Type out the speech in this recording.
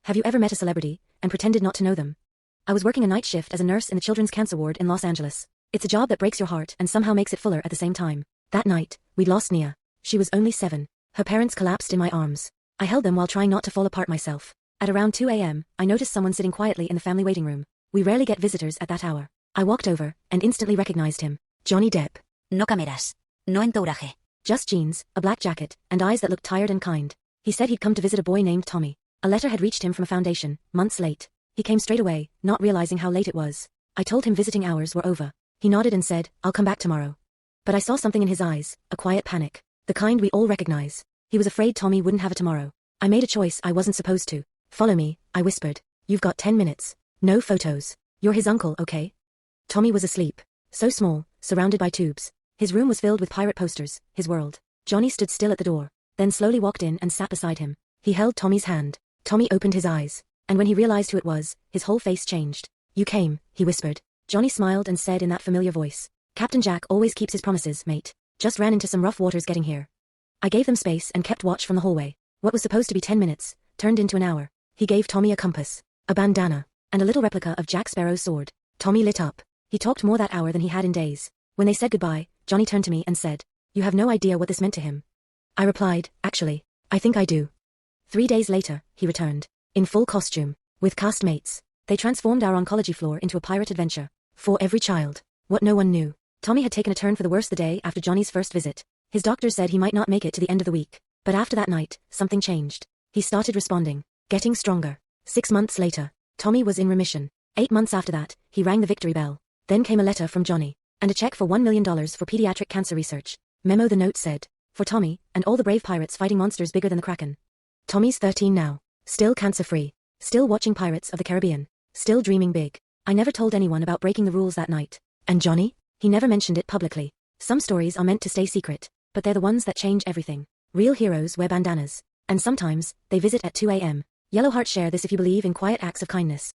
Have you ever met a celebrity and pretended not to know them? I was working a night shift as a nurse in the Children's Cancer Ward in Los Angeles. It's a job that breaks your heart and somehow makes it fuller at the same time. That night, we'd lost Nia. She was only 7. Her parents collapsed in my arms. I held them while trying not to fall apart myself. At around 2 a.m., I noticed someone sitting quietly in the family waiting room. We rarely get visitors at that hour. I walked over and instantly recognized him. Johnny Depp. No cameras. No entourage. Just jeans, a black jacket, and eyes that looked tired and kind. He said he'd come to visit a boy named Tommy. A letter had reached him from a foundation, months late. He came straight away, not realizing how late it was. I told him visiting hours were over. He nodded and said, "I'll come back tomorrow." But I saw something in his eyes, a quiet panic. The kind we all recognize. He was afraid Tommy wouldn't have a tomorrow. I made a choice I wasn't supposed to. "Follow me," I whispered. "You've got 10 minutes. No photos. You're his uncle, okay?" Tommy was asleep. So small, surrounded by tubes. His room was filled with pirate posters, his world. Johnny stood still at the door, then slowly walked in and sat beside him. He held Tommy's hand. Tommy opened his eyes, and when he realized who it was, his whole face changed. "You came," he whispered. Johnny smiled and said in that familiar voice, "Captain Jack always keeps his promises, mate. Just ran into some rough waters getting here." I gave them space and kept watch from the hallway. What was supposed to be 10 minutes, turned into an hour. He gave Tommy a compass, a bandana, and a little replica of Jack Sparrow's sword. Tommy lit up. He talked more that hour than he had in days. When they said goodbye, Johnny turned to me and said, "You have no idea what this meant to him." I replied, "Actually, I think I do." 3 days later, he returned. In full costume, with castmates. They transformed our oncology floor into a pirate adventure. For every child. What no one knew. Tommy had taken a turn for the worse the day after Johnny's first visit. His doctors said he might not make it to the end of the week. But after that night, something changed. He started responding. Getting stronger. 6 months later, Tommy was in remission. 8 months after that, he rang the victory bell. Then came a letter from Johnny. And a check for $1 million for pediatric cancer research. Memo the note said. For Tommy, and all the brave pirates fighting monsters bigger than the Kraken. Tommy's 13 now. Still cancer-free. Still watching Pirates of the Caribbean. Still dreaming big. I never told anyone about breaking the rules that night. And Johnny? He never mentioned it publicly. Some stories are meant to stay secret, but they're the ones that change everything. Real heroes wear bandanas. And sometimes, they visit at 2 a.m. Yellowheart, share this if you believe in quiet acts of kindness.